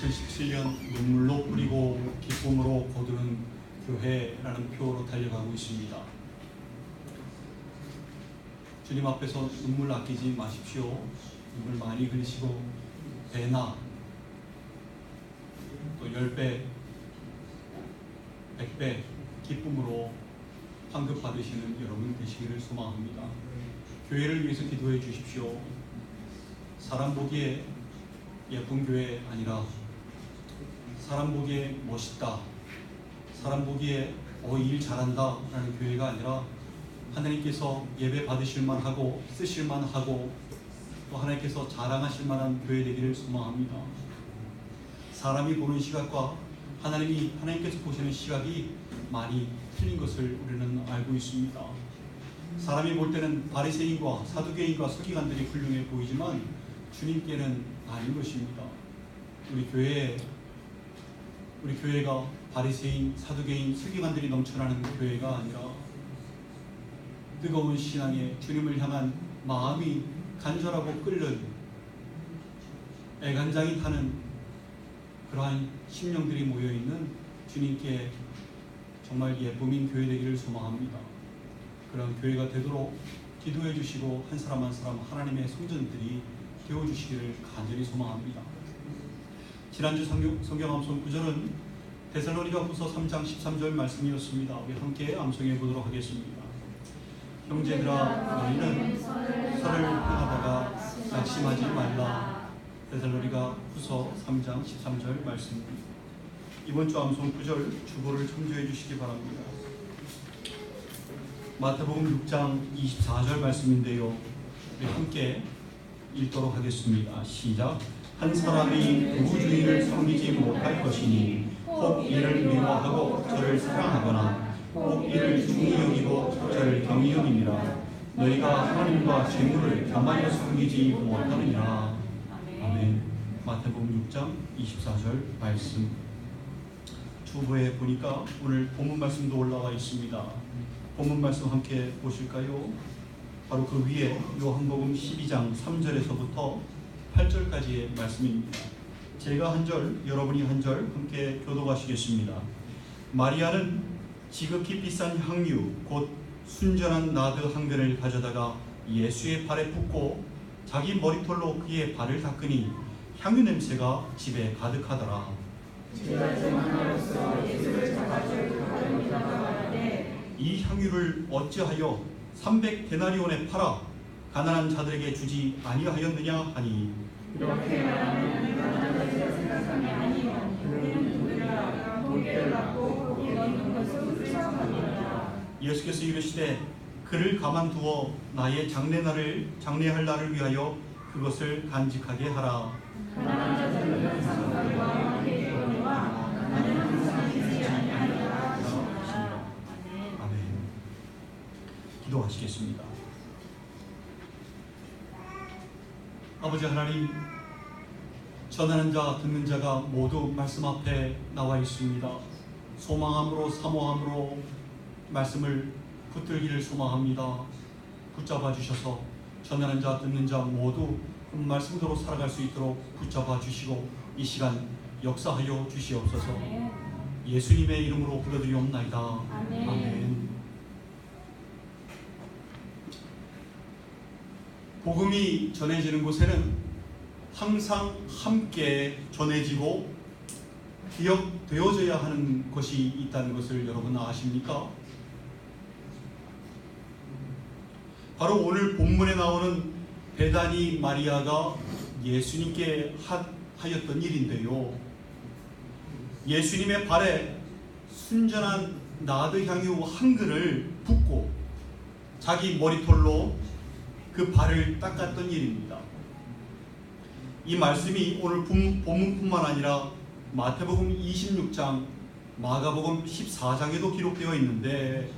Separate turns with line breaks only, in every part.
2017년 눈물로 뿌리고 기쁨으로 거두는 교회라는 표로 달려가고 있습니다. 주님 앞에서 눈물 아끼지 마십시오. 눈물 많이 흘리시고 배나 또 10배, 100배 기쁨으로 환급 받으시는 여러분 되시기를 소망합니다. 교회를 위해서 기도해 주십시오. 사람 보기에 예쁜 교회 아니라 사람 보기에 멋있다, 사람 보기에 일 잘한다 라는 교회가 아니라 하나님께서 예배 받으실 만하고 쓰실 만하고 또 하나님께서 자랑하실 만한 교회 되기를 소망합니다. 사람이 보는 시각과 하나님께서 보시는 시각이 많이 틀린 것을 우리는 알고 있습니다. 사람이 볼 때는 바리새인과 사두개인과 서기관들이 훌륭해 보이지만 주님께는 아닌 것입니다. 우리 교회가 바리새인, 사두개인, 서기관들이 넘쳐나는 교회가 아니라 뜨거운 신앙에 주님을 향한 마음이 간절하고 끓는 애간장이 타는 그러한 심령들이 모여있는 주님께 정말 예쁨인 교회 되기를 소망합니다. 그런 교회가 되도록 기도해 주시고 한 사람 한 사람 하나님의 성전들이 되어주시기를 간절히 소망합니다. 지난주 성경 암송 구절은 데살로니가후서 3장 13절 말씀이었습니다. 우리 함께 암송해 보도록 하겠습니다. 형제들아 너희는 서를 평하다가 낙심하지 말라. 데살로니가후서 3장 13절 말씀입니다. 이번 주 암송 구절 주보를 참조해 주시기 바랍니다. 마태복음 6장 24절 말씀인데요. 우리 함께 읽도록 하겠습니다. 시작. 한 사람이 부부주의를 섬기지 못할 것이니 혹 이를 미워하고 저를 사랑하거나 혹 이를 중히 여기고 저를 경히 여김이라. 너희가 하나님과 재물을 겸하여 섬기지 못하느니라. 아멘. 마태복음 6장 24절 말씀. 주보에 보니까 오늘 본문 말씀도 올라와 있습니다. 본문 말씀 함께 보실까요? 바로 그 위에 요한복음 12장 3절에서부터 8절까지의 말씀입니다. 제가 한 절, 여러분이 한 절 함께 교독하시겠습니다. 마리아는 지극히 비싼 향유 곧 순전한 나드 한 근을 가져다가 예수의 발에 붓고 자기 머리털로 그의 발을 닦으니 향유 냄새가 집에 가득하더라. 이 향유를 어찌하여 300데나리온에 팔아 가난한 자들에게 주지 아니하였느냐 하니.
이렇게 말하면 가난한 자들의 생각함이 아니요 그는 누구라 돈을 받고 거기에 넣는 것을 훌륭합니다.
예수께서 이르시되 그를 가만두어 나의 장례할 날을 위하여 그것을 간직하게 하라.
가난한 자들은 상관과 회개와 나는 항상 잊지 아니하리라 하시니라.
아멘. 기도하시겠습니다. 아버지 하나님, 전하는 자 듣는 자가 모두 말씀 앞에 나와 있습니다. 소망함으로 사모함으로 말씀을 붙들기를 소망합니다. 붙잡아 주셔서 전하는 자 듣는 자 모두 그 말씀대로 살아갈 수 있도록 붙잡아 주시고 이 시간 역사하여 주시옵소서. 예수님의 이름으로 부르드리옵나이다. 아멘. 복음이 전해지는 곳에는 항상 함께 전해지고 기억되어져야 하는 것이 있다는 것을 여러분 아십니까? 바로 오늘 본문에 나오는 베다니 마리아가 예수님께 하였던 일인데요. 예수님의 발에 순전한 나드 향유 한 근을 붓고 자기 머리털로 그 발을 닦았던 일입니다. 이 말씀이 오늘 본문뿐만 아니라 마태복음 26장, 마가복음 14장에도 기록되어 있는데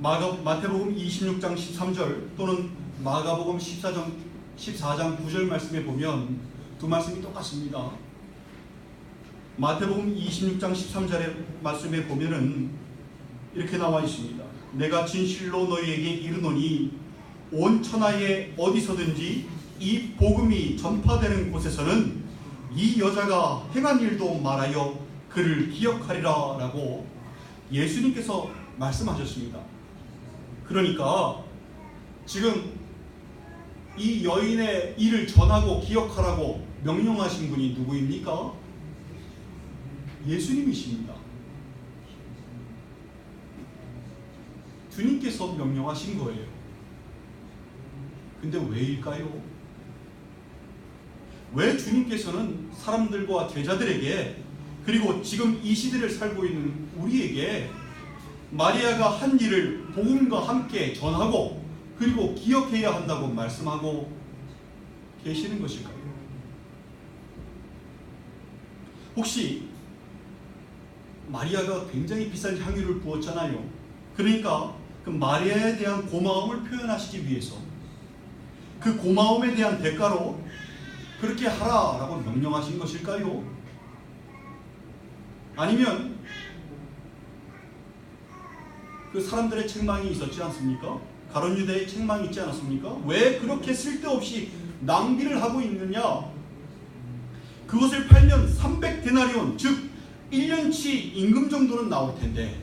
마태복음 26장 13절 또는 마가복음 14장 9절 말씀에 보면 두 말씀이 똑같습니다. 마태복음 26장 13절의 말씀에 보면은 이렇게 나와 있습니다. 내가 진실로 너희에게 이르노니 온 천하에 어디서든지 이 복음이 전파되는 곳에서는 이 여자가 행한 일도 말하여 그를 기억하리라 라고 예수님께서 말씀하셨습니다. 그러니까 지금 이 여인의 일을 전하고 기억하라고 명령하신 분이 누구입니까? 예수님이십니다. 주님께서 명령하신 거예요. 근데 왜일까요? 왜 주님께서는 사람들과 제자들에게, 그리고 지금 이 시대를 살고 있는 우리에게 마리아가 한 일을 복음과 함께 전하고 그리고 기억해야 한다고 말씀하고 계시는 것일까요? 혹시 마리아가 굉장히 비싼 향유를 부었잖아요. 그러니까 그 마리아에 대한 고마움을 표현하시기 위해서 그 고마움에 대한 대가로 그렇게 하라라고 명령하신 것일까요? 아니면 그 사람들의 책망이 있었지 않습니까? 가룟 유다의 책망이 있지 않았습니까? 왜 그렇게 쓸데없이 낭비를 하고 있느냐? 그것을 팔면 300데나리온, 즉 1년치 임금 정도는 나올 텐데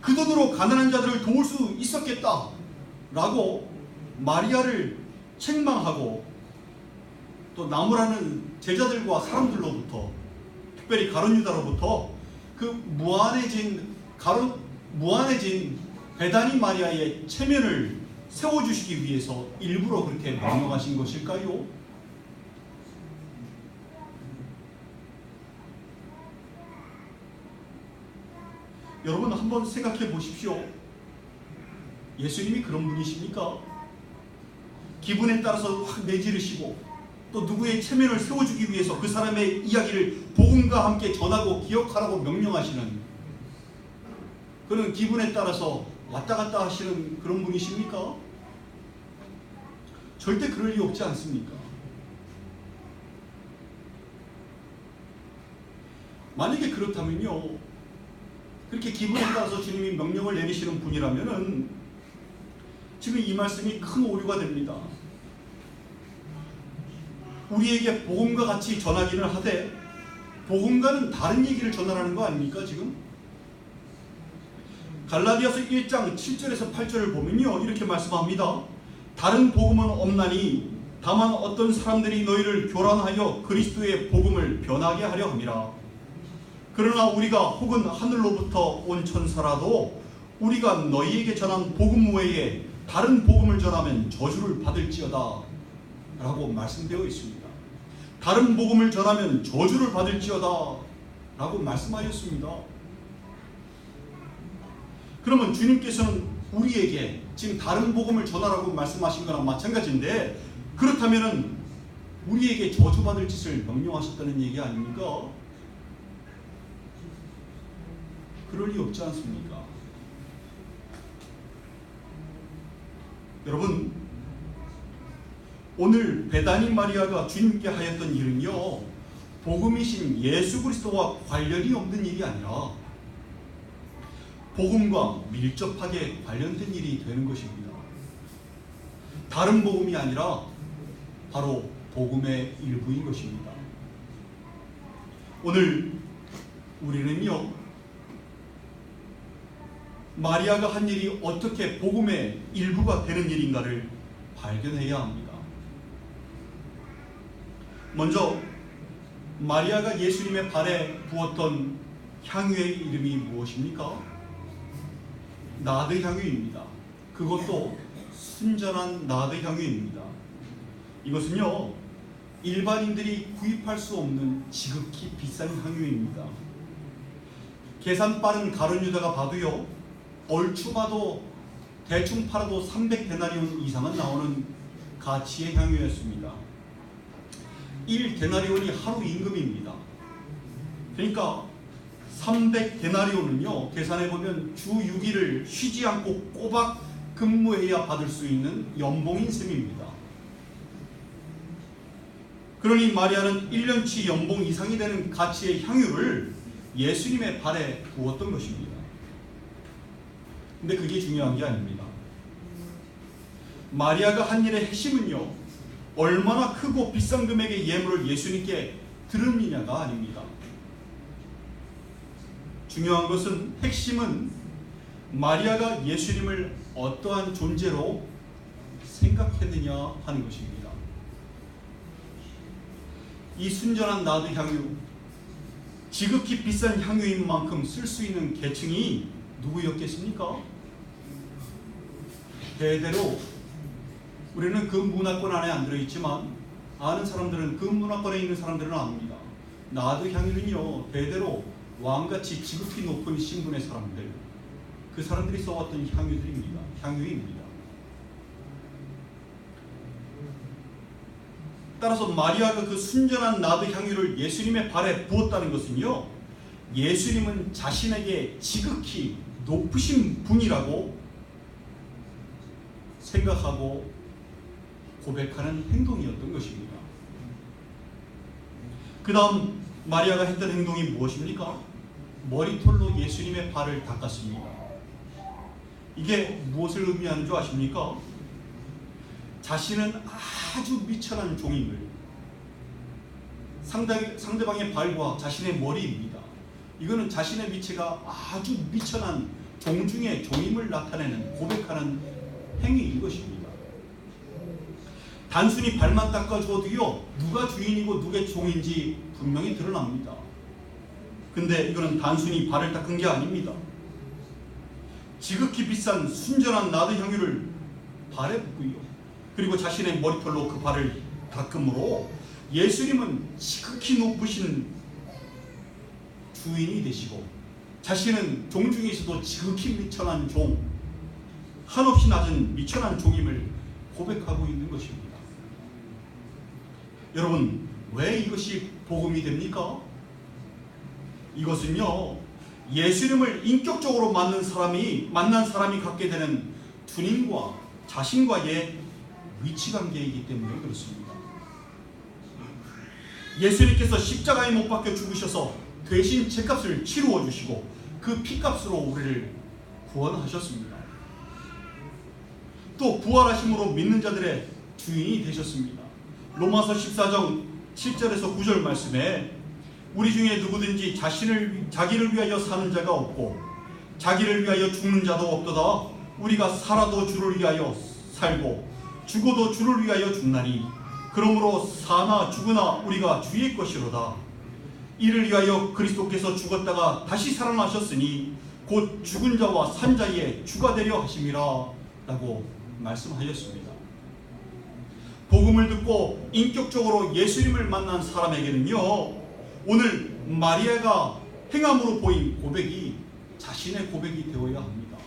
그 돈으로 가난한 자들을 도울 수 있었겠다 라고 마리아를 책망하고 또 나무라는 제자들과 사람들로부터, 특별히 가룟 유다로부터 그 무한해진 베다니 마리아의 체면을 세워주시기 위해서 일부러 그렇게 명령하신 것일까요? 여러분 한번 생각해 보십시오. 예수님이 그런 분이십니까? 기분에 따라서 확 내지르시고 또 누구의 체면을 세워주기 위해서 그 사람의 이야기를 복음과 함께 전하고 기억하라고 명령하시는, 그런 기분에 따라서 왔다 갔다 하시는 그런 분이십니까? 절대 그럴 리 없지 않습니까? 만약에 그렇다면요, 그렇게 기분에 따라서 주님이 명령을 내리시는 분이라면은 지금 이 말씀이 큰 오류가 됩니다. 우리에게 복음과 같이 전하기는 하되 복음과는 다른 얘기를 전하라는 거 아닙니까? 지금 갈라디아서 1장 7절에서 8절을 보면요, 이렇게 말씀합니다. 다른 복음은 없나니 다만 어떤 사람들이 너희를 교란하여 그리스도의 복음을 변하게 하려 함이라. 그러나 우리가 혹은 하늘로부터 온 천사라도 우리가 너희에게 전한 복음 외에 다른 복음을 전하면 저주를 받을지어다 라고 말씀되어 있습니다. 다른 복음을 전하면 저주를 받을지어다 라고 말씀하셨습니다. 그러면 주님께서는 우리에게 지금 다른 복음을 전하라고 말씀하신 거랑 마찬가지인데, 그렇다면 우리에게 저주받을 짓을 명령하셨다는 얘기 아닙니까? 그럴 리 없지 않습니까? 여러분, 오늘 베다니 마리아가 주님께 하였던 일은요, 복음이신 예수 그리스도와 관련이 없는 일이 아니라 복음과 밀접하게 관련된 일이 되는 것입니다. 다른 복음이 아니라 바로 복음의 일부인 것입니다. 오늘 우리는요, 마리아가 한 일이 어떻게 복음의 일부가 되는 일인가를 발견해야 합니다. 먼저 마리아가 예수님의 발에 부었던 향유의 이름이 무엇입니까? 나드 향유입니다. 그것도 순전한 나드 향유입니다. 이것은요, 일반인들이 구입할 수 없는 지극히 비싼 향유입니다. 계산 빠른 가룟 유다가 봐도요, 얼추 봐도 대충 팔아도 300데나리온 이상은 나오는 가치의 향유였습니다. 1데나리온이 하루 임금입니다. 그러니까 300데나리온은요, 계산해보면 주 6일을 쉬지 않고 꼬박 근무해야 받을 수 있는 연봉인 셈입니다. 그러니 마리아는 1년치 연봉 이상이 되는 가치의 향유를 예수님의 발에 부었던 것입니다. 근데 그게 중요한 게 아닙니다. 마리아가 한 일의 핵심은요, 얼마나 크고 비싼 금액의 예물을 예수님께 드렸느냐가 아닙니다. 중요한 것은, 핵심은 마리아가 예수님을 어떠한 존재로 생각했느냐 하는 것입니다. 이 순전한 나드 향유, 지극히 비싼 향유인 만큼 쓸 수 있는 계층이 누구였겠습니까? 대대로 우리는 그 문화권 안에 안 들어있지만 아는 사람들은, 그 문화권에 있는 사람들은 압니다. 나드 향유는요, 대대로 왕같이 지극히 높은 신분의 사람들, 그 사람들이 써왔던 향유입니다. 따라서 마리아가 그 순전한 나드 향유를 예수님의 발에 부었다는 것은요, 예수님은 자신에게 지극히 높으신 분이라고 생각하고 고백하는 행동이었던 것입니다. 그 다음 마리아가 했던 행동이 무엇입니까? 머리털로 예수님의 발을 닦았습니다. 이게 무엇을 의미하는 줄 아십니까? 자신은 아주 미천한 종임을, 상대방의 발과 자신의 머리입니다. 이거는 자신의 위치가 아주 미천한 종 중의 종임을 나타내는, 고백하는 행위인 것입니다. 단순히 발만 닦아주어도요, 누가 주인이고 누가 종인지 분명히 드러납니다. 근데 이거는 단순히 발을 닦은 게 아닙니다. 지극히 비싼 순전한 나드 향유를 발에 붓고요, 그리고 자신의 머리털로 그 발을 닦음으로 예수님은 지극히 높으신 주인이 되시고, 자신은 종 중에서도 지극히 미천한 종, 한없이 낮은 미천한 종임을 고백하고 있는 것입니다. 여러분, 왜 이것이 복음이 됩니까? 이것은요, 예수님을 인격적으로 만난 사람이 갖게 되는 주님과 자신과의 위치관계이기 때문에 그렇습니다. 예수님께서 십자가에 못 박혀 죽으셔서 대신 죄값을 치루어 주시고 그 피값으로 우리를 구원하셨습니다. 또 부활하심으로 믿는 자들의 주인이 되셨습니다. 로마서 14장 7절에서 9절 말씀에 우리 중에 누구든지 자기를 위하여 사는 자가 없고 자기를 위하여 죽는 자도 없도다. 우리가 살아도 주를 위하여 살고 죽어도 주를 위하여 죽나니 그러므로 사나 죽으나 우리가 주의 것이로다. 이를 위하여 그리스도께서 죽었다가 다시 살아나셨으니 곧 죽은 자와 산 자의 주가 되려 하심이라 라고 말씀하셨습니다. 복음을 듣고 인격적으로 예수님을 만난 사람에게는요, 오늘 마리아가 행함으로 보인 고백이 자신의 고백이 되어야 합니다.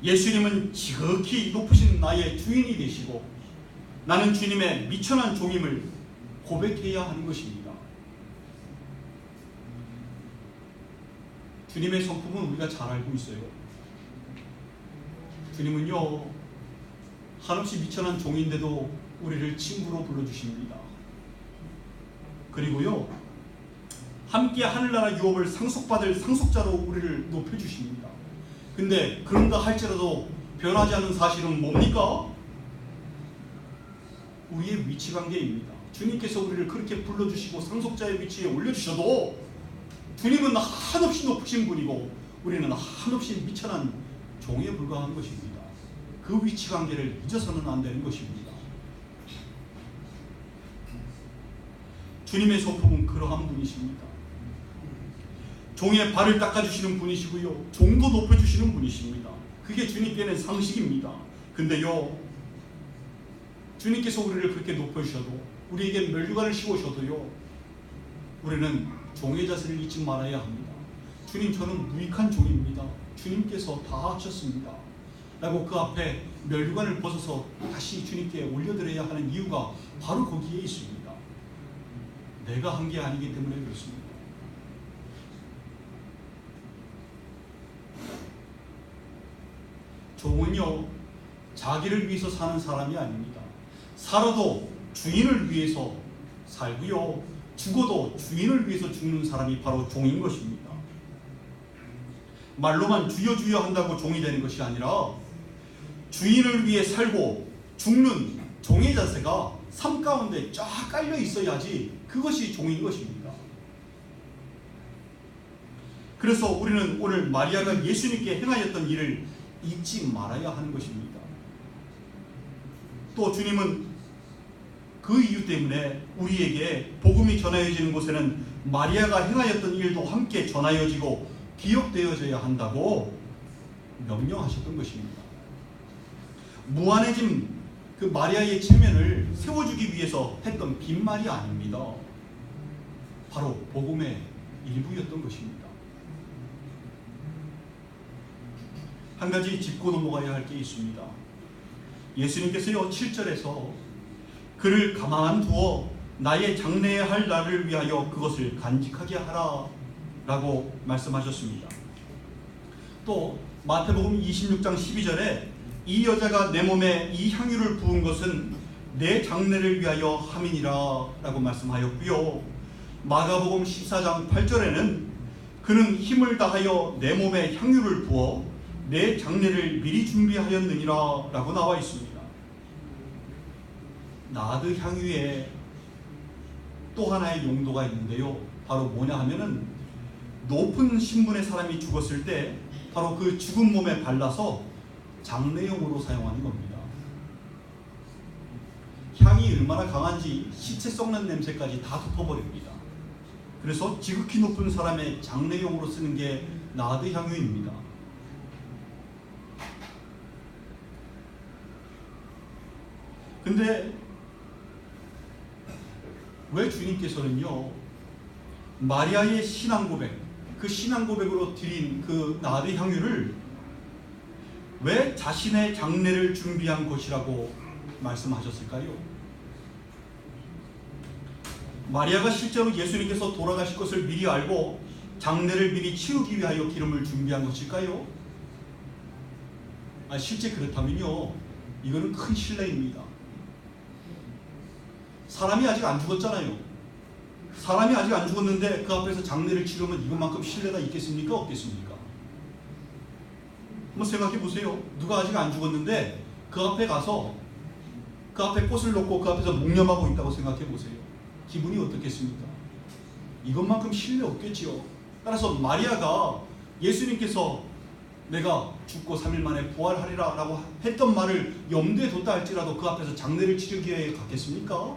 예수님은 지극히 높으신 나의 주인이 되시고 나는 주님의 미천한 종임을 고백해야 하는 것입니다. 주님의 성품은 우리가 잘 알고 있어요. 주님은요, 한없이 미천한 종인데도 우리를 친구로 불러주십니다. 그리고요, 함께 하늘나라 유업을 상속받을 상속자로 우리를 높여주십니다. 근데 그런가 할지라도 변하지 않는 사실은 뭡니까? 우리의 위치관계입니다. 주님께서 우리를 그렇게 불러주시고 상속자의 위치에 올려주셔도 주님은 한없이 높으신 분이고 우리는 한없이 미천한 종에 불과한 것입니다. 그 위치관계를 잊어서는 안 되는 것입니다. 주님의 성품은 그러한 분이십니다. 종의 발을 닦아주시는 분이시고요, 종도 높여주시는 분이십니다. 그게 주님께는 상식입니다. 근데요, 주님께서 우리를 그렇게 높여주셔도, 우리에게 면류관을 씌우셔도요, 우리는 종의 자세를 잊지 말아야 합니다. 주님, 저는 무익한 종입니다. 주님께서 다 하셨습니다 라고 그 앞에 면류관을 벗어서 다시 주님께 올려드려야 하는 이유가 바로 거기에 있습니다. 내가 한 게 아니기 때문에 그렇습니다. 종은요, 자기를 위해서 사는 사람이 아닙니다. 살아도 주인을 위해서 살고요, 죽어도 주인을 위해서 죽는 사람이 바로 종인 것입니다. 말로만 주여 주여 한다고 종이 되는 것이 아니라 주인을 위해 살고 죽는 종의 자세가 삶 가운데 쫙 깔려 있어야지 그것이 종인 것입니다. 그래서 우리는 오늘 마리아가 예수님께 행하였던 일을 잊지 말아야 하는 것입니다. 또 주님은 그 이유 때문에 우리에게 복음이 전하여지는 곳에는 마리아가 행하였던 일도 함께 전하여지고 기억되어져야 한다고 명령하셨던 것입니다. 무한해진 그 마리아의 체면을 세워주기 위해서 했던 빈말이 아닙니다. 바로 복음의 일부였던 것입니다. 한 가지 짚고 넘어가야 할 게 있습니다. 예수님께서요 7절에서 그를 가만두어 나의 장래에 할 날을 위하여 그것을 간직하게 하라 라고 말씀하셨습니다. 또 마태복음 26장 12절에 이 여자가 내 몸에 이 향유를 부은 것은 내 장래를 위하여 함이니라 라고 말씀하였고요. 마가복음 14장 8절에는 그는 힘을 다하여 내 몸에 향유를 부어 내 장래를 미리 준비하였느니라 라고 나와 있습니다. 나드 향유에 또 하나의 용도가 있는데요. 바로 뭐냐 하면은 높은 신분의 사람이 죽었을 때 바로 그 죽은 몸에 발라서 장례용으로 사용하는 겁니다. 향이 얼마나 강한지 시체 썩는 냄새까지 다 덮어버립니다. 그래서 지극히 높은 사람의 장례용으로 쓰는 게 나드 향유입니다. 근데 왜 주님께서는요 마리아의 신앙 고백, 그 신앙 고백으로 드린 그 나드 향유를 왜 자신의 장례를 준비한 것이라고 말씀하셨을까요? 마리아가 실제로 예수님께서 돌아가실 것을 미리 알고 장례를 미리 치르기 위하여 기름을 준비한 것일까요? 실제 그렇다면요 이거는 큰 신뢰입니다. 사람이 아직 안 죽었잖아요. 사람이 아직 안 죽었는데 그 앞에서 장례를 치르면 이것만큼 신뢰가 있겠습니까? 없겠습니까? 한번 생각해 보세요. 누가 아직 안 죽었는데 그 앞에 가서 그 앞에 꽃을 놓고 그 앞에서 묵념하고 있다고 생각해 보세요. 기분이 어떻겠습니까? 이것만큼 신뢰 없겠지요. 따라서 마리아가 예수님께서 내가 죽고 3일 만에 부활하리라 라고 했던 말을 염두에 뒀다 할지라도 그 앞에서 장례를 치르기에 갔겠습니까?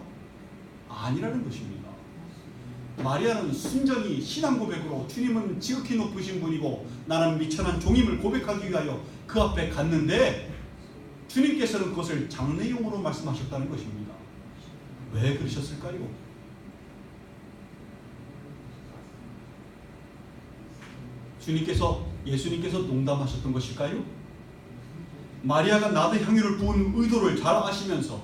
아니라는 것입니다. 마리아는 순전히 신앙 고백으로 주님은 지극히 높으신 분이고 나는 미천한 종임을 고백하기 위하여 그 앞에 갔는데 주님께서는 그것을 장례용으로 말씀하셨다는 것입니다. 왜 그러셨을까요? 예수님께서 농담하셨던 것일까요? 마리아가 나드 향유를 부은 의도를 잘 아시면서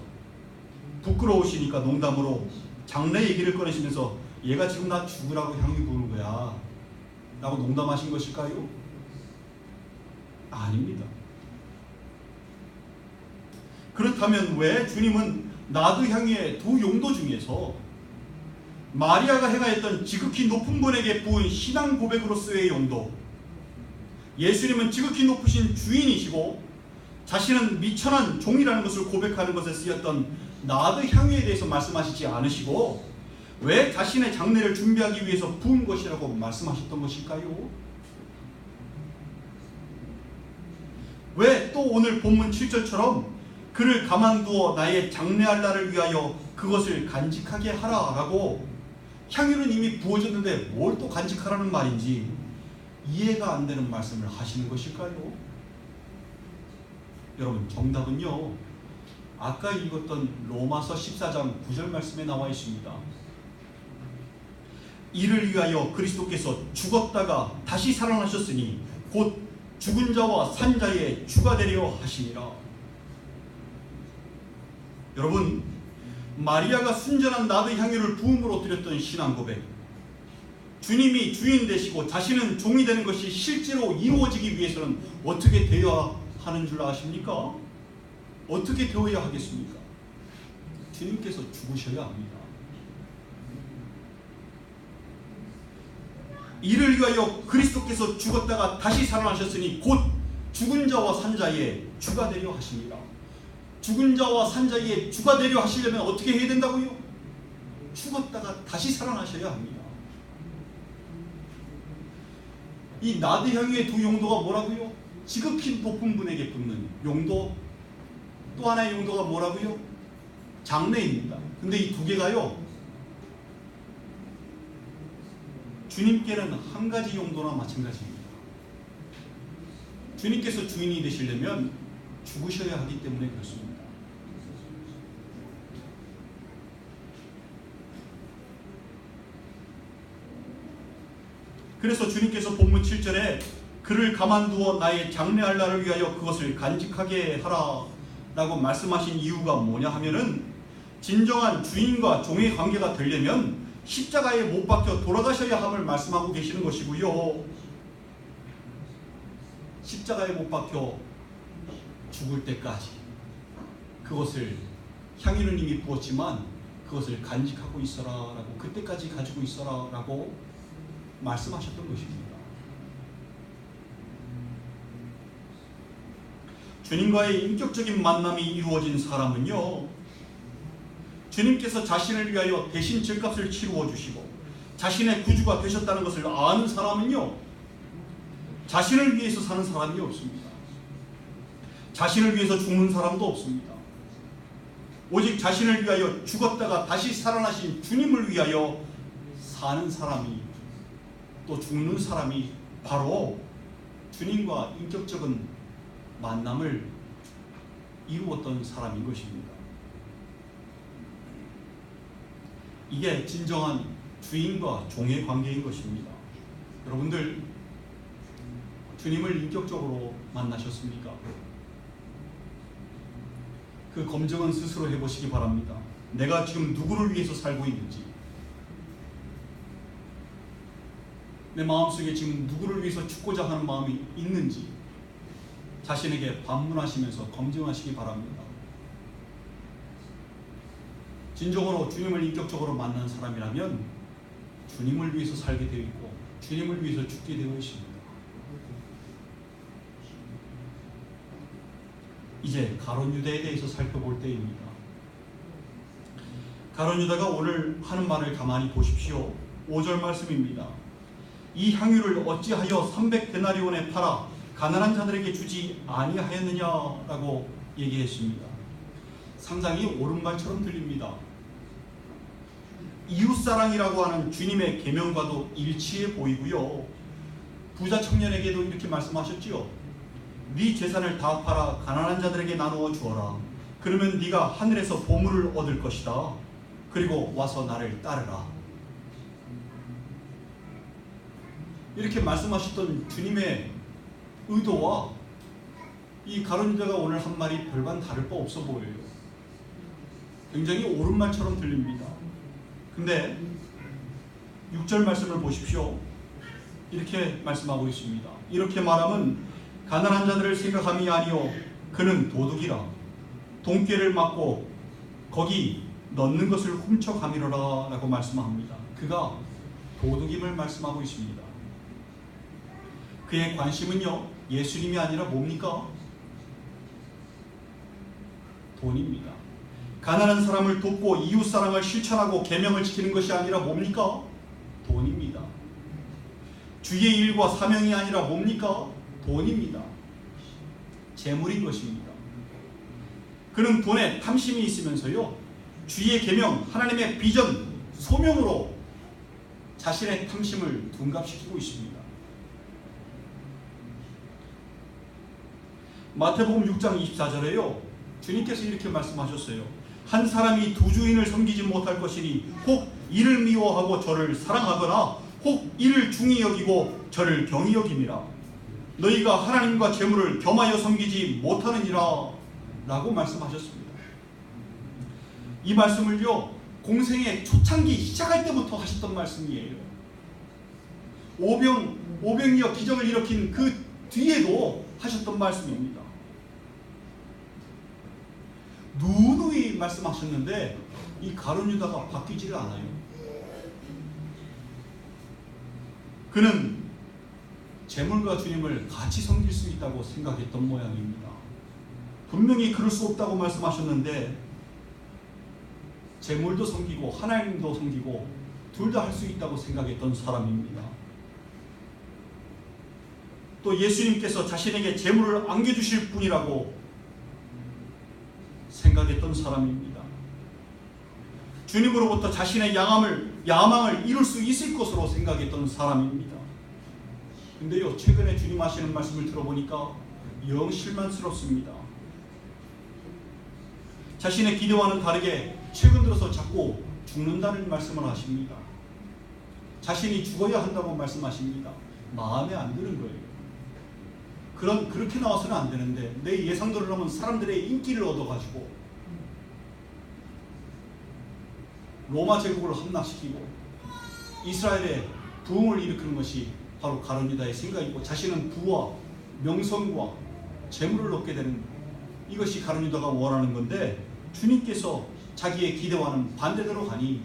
부끄러우시니까 농담으로 장례 얘기를 꺼내시면서 얘가 지금 나 죽으라고 향유 부는 거야 라고 농담하신 것일까요? 아닙니다. 그렇다면 왜 주님은 나드 향유의 두 용도 중에서 마리아가 행하였던 지극히 높은 분에게 부은 신앙 고백으로서의 용도, 예수님은 지극히 높으신 주인이시고 자신은 미천한 종이라는 것을 고백하는 것에 쓰였던 나드 향유에 대해서 말씀하시지 않으시고 왜 자신의 장례를 준비하기 위해서 부은 것이라고 말씀하셨던 것일까요? 왜 또 오늘 본문 7절처럼 그를 가만두어 나의 장례할 날을 위하여 그것을 간직하게 하라 라고 향유는 이미 부어졌는데 뭘 또 간직하라는 말인지 이해가 안 되는 말씀을 하시는 것일까요? 여러분 정답은요 아까 읽었던 로마서 14장 9절 말씀에 나와 있습니다. 이를 위하여 그리스도께서 죽었다가 다시 살아나셨으니 곧 죽은 자와 산 자의 주가 되려 하시니라. 여러분 마리아가 순전한 나드 향유를 부음으로 드렸던 신앙 고백, 주님이 주인 되시고 자신은 종이 되는 것이 실제로 이루어지기 위해서는 어떻게 되어야 하는 줄 아십니까? 어떻게 되어야 하겠습니까? 주님께서 죽으셔야 합니다. 이를 위하여 그리스도께서 죽었다가 다시 살아나셨으니 곧 죽은 자와 산 자의 주가 되려 하시니라. 죽은 자와 산 자에게 주가 되려 하시려면 어떻게 해야 된다고요? 죽었다가 다시 살아나셔야 합니다. 이 나드향유의 두 용도가 뭐라고요? 지극히 높은 분에게 붙는 용도, 또 하나의 용도가 뭐라고요? 장례입니다. 근데 이 두 개가요, 주님께는 한 가지 용도나 마찬가지입니다. 주님께서 주인이 되시려면 죽으셔야 하기 때문에 그렇습니다. 그래서 주님께서 본문 7절에 그를 가만두어 나의 장래할 날을 위하여 그것을 간직하게 하라 라고 말씀하신 이유가 뭐냐 하면은, 진정한 주인과 종의 관계가 되려면 십자가에 못 박혀 돌아가셔야 함을 말씀하고 계시는 것이고요, 십자가에 못 박혀 죽을 때까지 그것을 향유는 이미 부었지만 그것을 간직하고 있어라 라고, 그때까지 가지고 있어라 라고 말씀하셨던 것입니다. 주님과의 인격적인 만남이 이루어진 사람은요, 주님께서 자신을 위하여 대신 죄값을 치루어 주시고 자신의 구주가 되셨다는 것을 아는 사람은요, 자신을 위해서 사는 사람이 없습니다. 자신을 위해서 죽는 사람도 없습니다. 오직 자신을 위하여 죽었다가 다시 살아나신 주님을 위하여 사는 사람이, 또 죽는 사람이 바로 주님과 인격적인 만남을 이루었던 사람인 것입니다. 이게 진정한 주인과 종의 관계인 것입니다. 여러분들, 주님을 인격적으로 만나셨습니까? 그 검증은 스스로 해보시기 바랍니다. 내가 지금 누구를 위해서 살고 있는지, 내 마음속에 지금 누구를 위해서 죽고자 하는 마음이 있는지 자신에게 반문하시면서 검증하시기 바랍니다. 진정으로 주님을 인격적으로 만난 사람이라면 주님을 위해서 살게 되어 있고 주님을 위해서 죽게 되어 있습니다. 이제 가룟 유다에 대해서 살펴볼 때입니다. 가룟 유다가 오늘 하는 말을 가만히 보십시오. 5절 말씀입니다. 이 향유를 어찌하여 300데나리온에 팔아 가난한 자들에게 주지 아니하였느냐라고 얘기했습니다. 상당히 옳은 말처럼 들립니다. 이웃사랑이라고 하는 주님의 계명과도 일치해 보이고요, 부자 청년에게도 이렇게 말씀하셨지요. 네 재산을 다 팔아 가난한 자들에게 나누어 주어라. 그러면 네가 하늘에서 보물을 얻을 것이다. 그리고 와서 나를 따르라. 이렇게 말씀하셨던 주님의 의도와 이 가룟 유다가 오늘 한 말이 별반 다를 바 없어 보여요. 굉장히 옳은 말처럼 들립니다. 근데 6절 말씀을 보십시오. 이렇게 말씀하고 있습니다. 이렇게 말하면 가난한 자들을 생각함이 아니요 그는 도둑이라. 돈꾀를 맞고 거기 넣는 것을 훔쳐가미러라 라고 말씀합니다. 그가 도둑임을 말씀하고 있습니다. 그의 관심은요, 예수님이 아니라 뭡니까? 돈입니다. 가난한 사람을 돕고 이웃사랑을 실천하고 계명을 지키는 것이 아니라 뭡니까? 돈입니다. 주의 일과 사명이 아니라 뭡니까? 돈입니다. 재물인 것입니다. 그는 돈에 탐심이 있으면서요, 주의 계명, 하나님의 비전, 소명으로 자신의 탐심을 둔갑시키고 있습니다. 마태복음 6장 24절에요 주님께서 이렇게 말씀하셨어요. 한 사람이 두 주인을 섬기지 못할 것이니 혹 이를 미워하고 저를 사랑하거나 혹 이를 중히 여기고 저를 경히 여김이라. 너희가 하나님과 재물을 겸하여 섬기지 못하느니라 라고 말씀하셨습니다. 이 말씀을요, 공생의 초창기 시작할 때부터 하셨던 말씀이에요. 오병이어 기적을 일으킨 그 뒤에도 하셨던 말씀입니다. 누누이 말씀하셨는데 이 가룟 유다가 바뀌지를 않아요. 그는 재물과 주님을 같이 섬길 수 있다고 생각했던 모양입니다. 분명히 그럴 수 없다고 말씀하셨는데 재물도 섬기고 하나님도 섬기고 둘 다 할 수 있다고 생각했던 사람입니다. 또 예수님께서 자신에게 재물을 안겨주실 분이라고 생각했던 사람입니다. 주님으로부터 자신의 야망을 이룰 수 있을 것으로 생각했던 사람입니다. 근데요, 최근에 주님 하시는 말씀을 들어보니까 영 실망스럽습니다. 자신의 기대와는 다르게 최근 들어서 자꾸 죽는다는 말씀을 하십니다. 자신이 죽어야 한다고 말씀하십니다. 마음에 안 드는 거예요. 그렇게 나와서는 안 되는데 내 예상대로 하면 사람들의 인기를 얻어가지고 로마 제국을 함락시키고 이스라엘의 부흥을 일으키는 것이 바로 가룟 유다의 생각이고 자신은 부와 명성과 재물을 얻게 되는 이것이 가룟 유다가 원하는 건데 주님께서 자기의 기대와는 반대대로 가니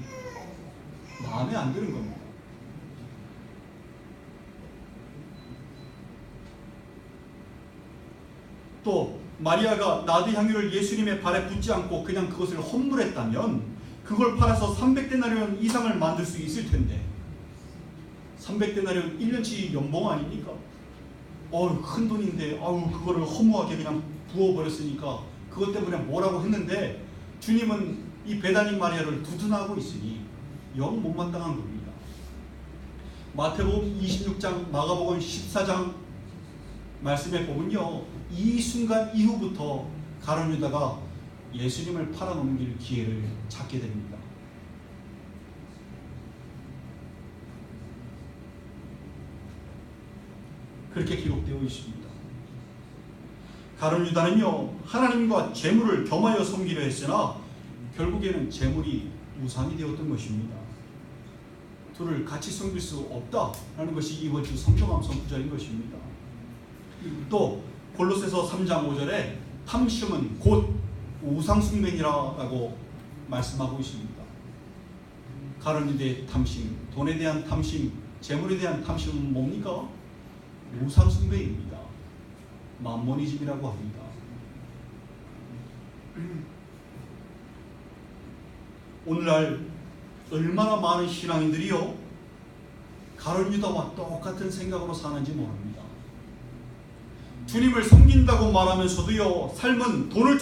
마음에 안 드는 겁니다. 또 마리아가 나드 향유를 예수님의 발에 붓지 않고 그냥 그것을 헌물했다면 그걸 팔아서 300데나리온 이상을 만들 수 있을 텐데 300데나리온 1년치 연봉 아닙니까? 큰 돈인데 그거를 허무하게 그냥 부어버렸으니까 그것 때문에 뭐라고 했는데 주님은 이 배다니 마리아를 두둔하고 있으니 영 못마땅한 겁니다. 마태복음 26장, 마가복음 14장 말씀에 보면요, 이 순간 이후부터 가룟 유다가 예수님을 팔아넘길 기회를 찾게 됩니다. 그렇게 기록되어 있습니다. 가룟 유다는요, 하나님과 재물을 겸하여 섬기려 했으나 결국에는 재물이 우상이 되었던 것입니다. 둘을 같이 섬길 수 없다라는 것이 이번 주 성경 암송 구절인 것입니다. 또 골로새서 3장 5절에 탐심은 곧 우상숭배니라라고 말씀하고 있습니다. 가룟 유다의 탐심, 돈에 대한 탐심, 재물에 대한 탐심은 뭡니까? 우상숭배입니다. 맘모니즘이라고 합니다. 오늘날 얼마나 많은 신앙인들이요, 가룟 유다와 똑같은 생각으로 사는지 모릅니다. 주님을 섬긴다고 말하면서도요, 삶은 돈을